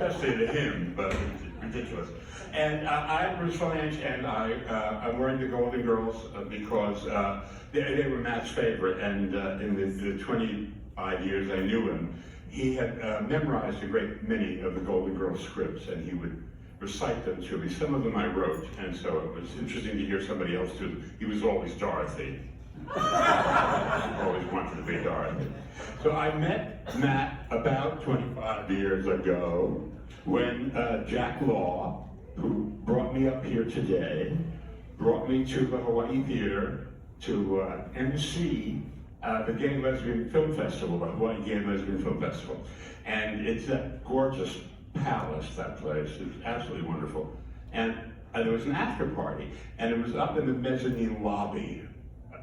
especially to him, but it's ridiculous. And I'm Bruce Vilanch, and I'm wearing the Golden Girls because they were Matt's favorite, and in the 25 years I knew him, he had memorized a great many of the Golden Girls scripts, and he would recite them to me. Some of them I wrote, and so it was interesting to hear somebody else do them. He was always Dorothy. Always wanted to be Dorothy. So I met Matt about 25 years ago when Jack Law, who brought me up here today, brought me to the Hawaii Theater to MC the Gay Lesbian Film Festival, the Hawaii Gay Lesbian Film Festival. And it's a gorgeous palace, that place. It's absolutely wonderful. And there was an after party, and it was up in the mezzanine lobby.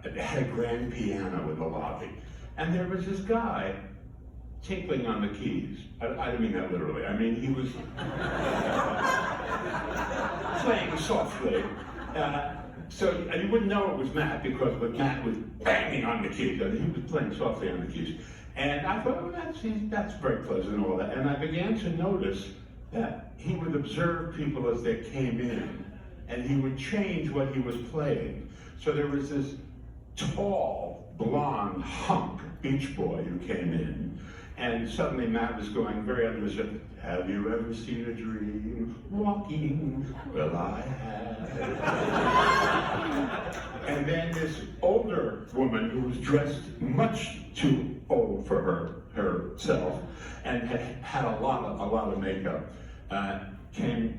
It had a grand piano in the lobby. And there was this guy tinkling on the keys. I don't mean that literally. I mean, he was playing softly. So you wouldn't know it was Matt because Matt was banging on the keys. He was playing softly on the keys. And I thought, well, that's very pleasant and all that. And I began to notice that he would observe people as they came in, and he would change what he was playing. So there was this tall, blonde hunk Beach Boy who came in, and suddenly Matt was going very under his breath, have you ever seen a dream walking? Well, I have. And then this older woman who was dressed much too old for herself and had a lot of makeup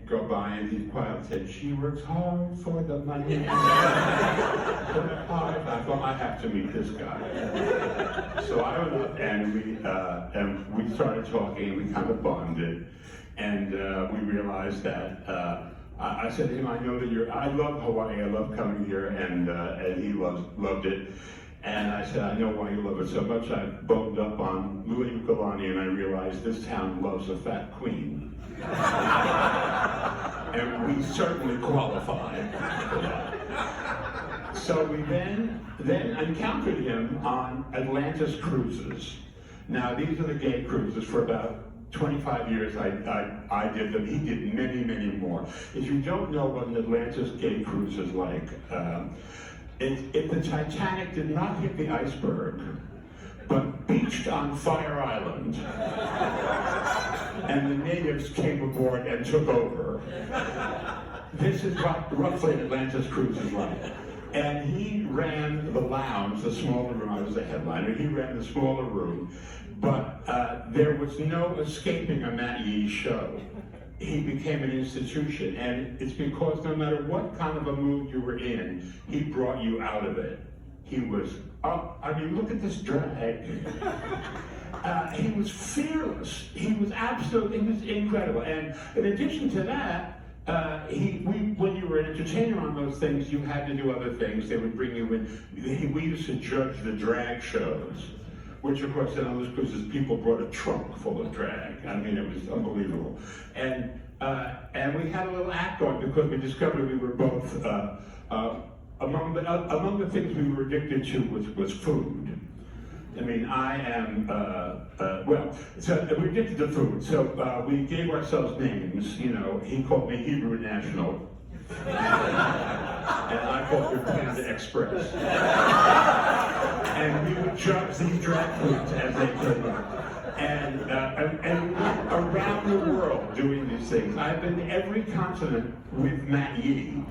go by, and he quietly said, she works hard for the money. I thought, I have to meet this guy. So I went up and we started talking, and we kind of bonded, and we realized that I said to him, I know that I love Hawaii, I love coming here, and he loved it. And I said, I know why you love it so much. I boned up on Louis Ukulani, and I realized this town loves a fat queen. And we certainly qualify for that. So we then encountered him on Atlantis cruises. Now, these are the gay cruises. For about 25 years I did them. He did many, many more. If you don't know what an Atlantis gay cruise is like, if the Titanic did not hit the iceberg, but beached on Fire Island, and the natives came aboard and took over, this is what roughly Atlantis cruise is like. And he ran the lounge, the smaller room. I was the headliner. He ran the smaller room, but there was no escaping a Matt Yee show. He became an institution, and it's because no matter what kind of a mood you were in, he brought you out of it. He was, I mean, look at this drag. He was fearless. He was incredible. And in addition to that, when you were an entertainer on those things, you had to do other things. They would bring you in. We used to judge the drag shows, which of course on those cruises, people brought a trunk full of drag. I mean, it was unbelievable. And we had a little act going because we discovered we were both, among the things we were addicted to was food. I mean, I am, so we're addicted to food. So we gave ourselves names, you know. He called me Hebrew National. And I called him Panda Express. And we would judge these drag queens as they came up. And around the world doing these things. I've been to every continent with Matt Yee.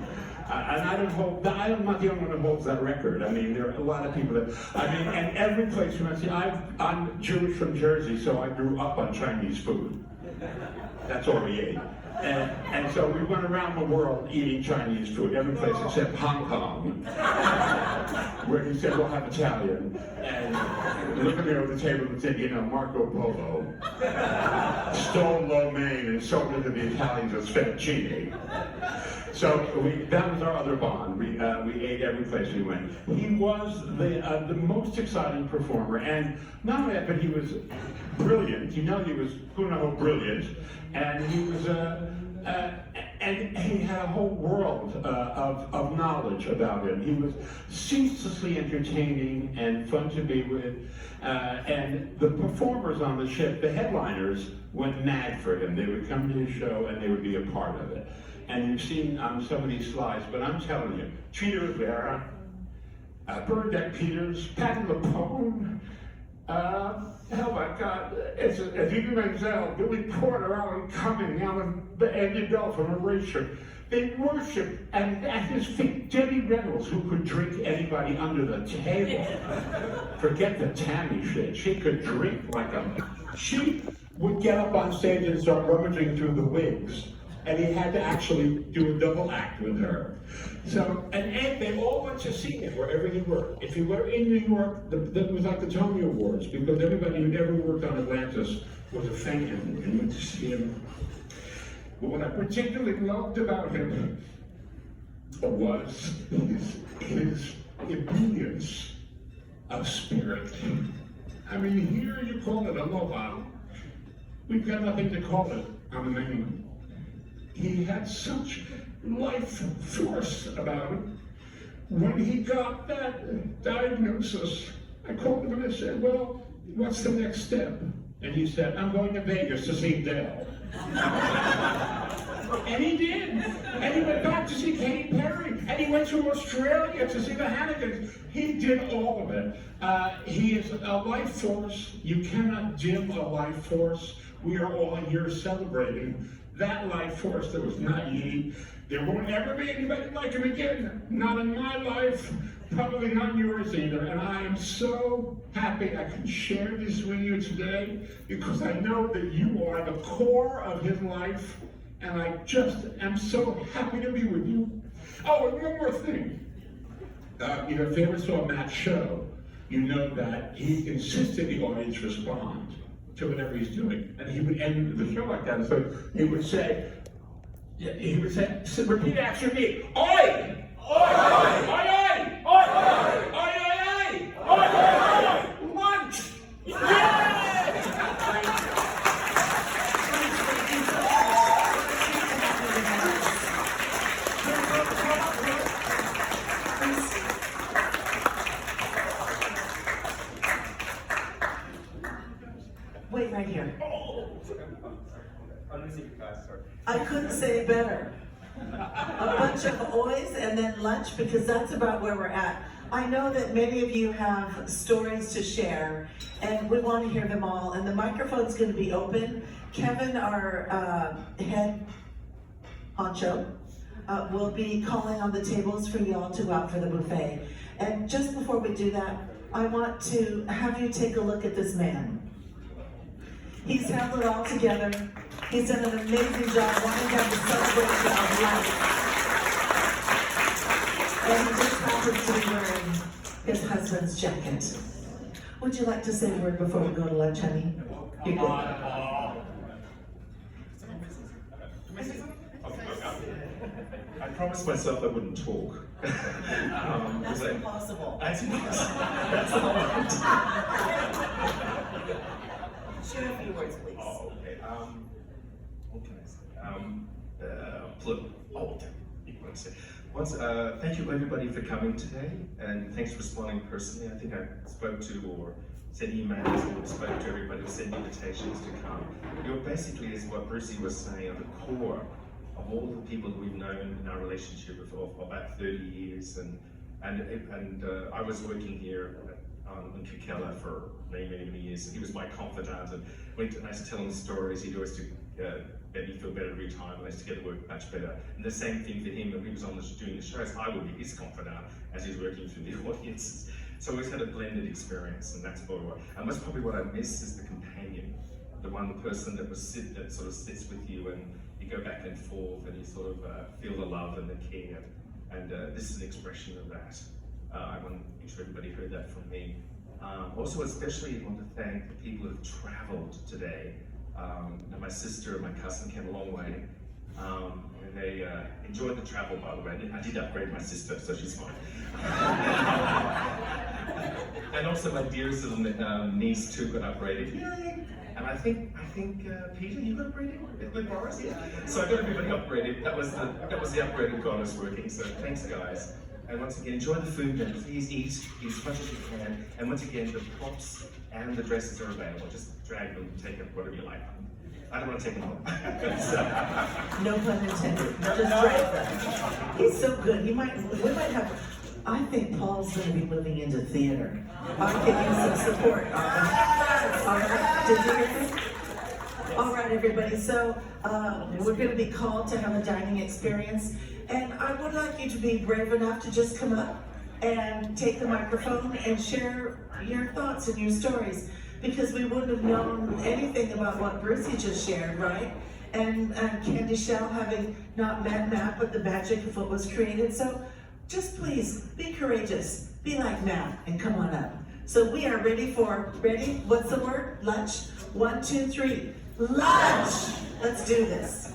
And I'm not the only one who holds that record. I mean, there are a lot of people that, and every place you might see, I'm Jewish from Jersey, so I grew up on Chinese food. That's all we ate. And so we went around the world eating Chinese food, every place except Hong Kong, where he said, we'll have Italian. And look at me over the table and said, you know, Marco Polo stole lo mein and sold it to the Italians as fettuccine. So that was our other bond. We ate every place we went. He was the most exciting performer, and not only that, but he was brilliant. You know, he was brilliant, and he was and he had a whole world of knowledge about him. He was ceaselessly entertaining and fun to be with. And the performers on the ship, the headliners, went mad for him. They would come to his show and they would be a part of it. And you've seen on some of these slides, but I'm telling you, Cheetah Rivera, Bernadette Peters, Patti LuPone, oh my God, it's Evita Menzel, Billy Porter, Alan Cumming, Andy Bell from Erasure. They worship, and at his feet, Debbie Reynolds, who could drink anybody under the table. Forget the Tammy shit. She could drink like a... She would get up on stage and start rummaging through the wigs, and he had to actually do a double act with her. So, and they all went to see him wherever he worked. If he were in New York, that was like the Tony Awards, because everybody who'd ever worked on Atlantis was a fan and went to see him. But what I particularly loved about him was his ebullience of spirit. I mean, here you call it aloha. We've got nothing to call it on the mainland. He had such life force about him. When he got that diagnosis, I called him and I said, well, what's the next step? And he said, I'm going to Vegas to see Dell. And he did. And he went back to see Katy Perry. And he went to Australia to see the Hannigans. He did all of it. He is a life force. You cannot dim a life force. We are all here celebrating that life force that was not ye. There won't ever be anybody like him again. Not in my life, probably not yours either. And I am so happy I can share this with you today because I know that you are the core of his life. And I just am so happy to be with you. Oh, and one more thing. If you ever saw Matt's show, you know that he insisted the audience respond to whatever he's doing. And he would end the show like that. And so he would say, repeat after me, oi! Oi! Oi! Oi! Oi! Oi! Oi! Oi! Oi! Lunch! Wait right here. I couldn't say it better. A bunch of oys and then lunch, because that's about where we're at. I know that many of you have stories to share, and we want to hear them all. And the microphone's going to be open. Kevin, our head honcho, will be calling on the tables for you all to go out for the buffet. And just before we do that, I want to have you take a look at this man. He's held it all together. He's done an amazing job wanting to have the celebration of life. And he just happens to be wearing his husband's jacket. Would you like to say a word before we go to lunch, honey? You're good. I promised myself I wouldn't talk. That's impossible. That's impossible. That's all right. Share a few words, please. Oh, okay. What can I say? Thank you everybody for coming today, and thanks for responding personally. I think I spoke to or sent emails or spoke to everybody who sent invitations to come. You're basically, as what Brucey was saying, at the core of all the people we've known in our relationship for about 30 years, and I was working here in Kikella for many years, and he was my confidant, and when I used to tell him stories, he'd always make me feel better every time, and I used to get to work much better. And the same thing for him, when he was doing the shows, I would be his confidant as he's working through the audiences. So we always had a blended experience, and that's what. And that's probably what I miss is the companion, the person that sort of sits with you, and you go back and forth, and you sort of feel the love and the care. And this is an expression of that. I want to make sure everybody heard that from me. Also, especially want to thank the people who have traveled today. My sister and my cousin came a long way. And they enjoyed the travel, by the way. I did upgrade my sister, so she's fine. And also my dearest little niece too got upgraded. Yay! And I think Peter, you got upgraded with Boris, yeah. So I got everybody upgraded. That was the upgraded goddess working. So thanks, guys. And once again, enjoy the food and please eat as much as you can. And once again, the props and the dresses are available. Just drag them, take them, whatever you like. I don't want to take them home. No pun intended. Just drag them. He's so good. We might have. I think Paul's going to be moving into theater. I could use some support. All right. Did you hear me? All right, everybody. So we're going to be called to have a dining experience, and I would like you to be brave enough to just come up and take the microphone and share your thoughts and your stories, because we wouldn't have known anything about what Brucey just shared, right? And Candy Shell having not met Matt, but the magic of what was created. So just please be courageous, be like Matt, and come on up. So we are ready? What's the word? Lunch? 1, 2, 3. Lunch! Let's do this.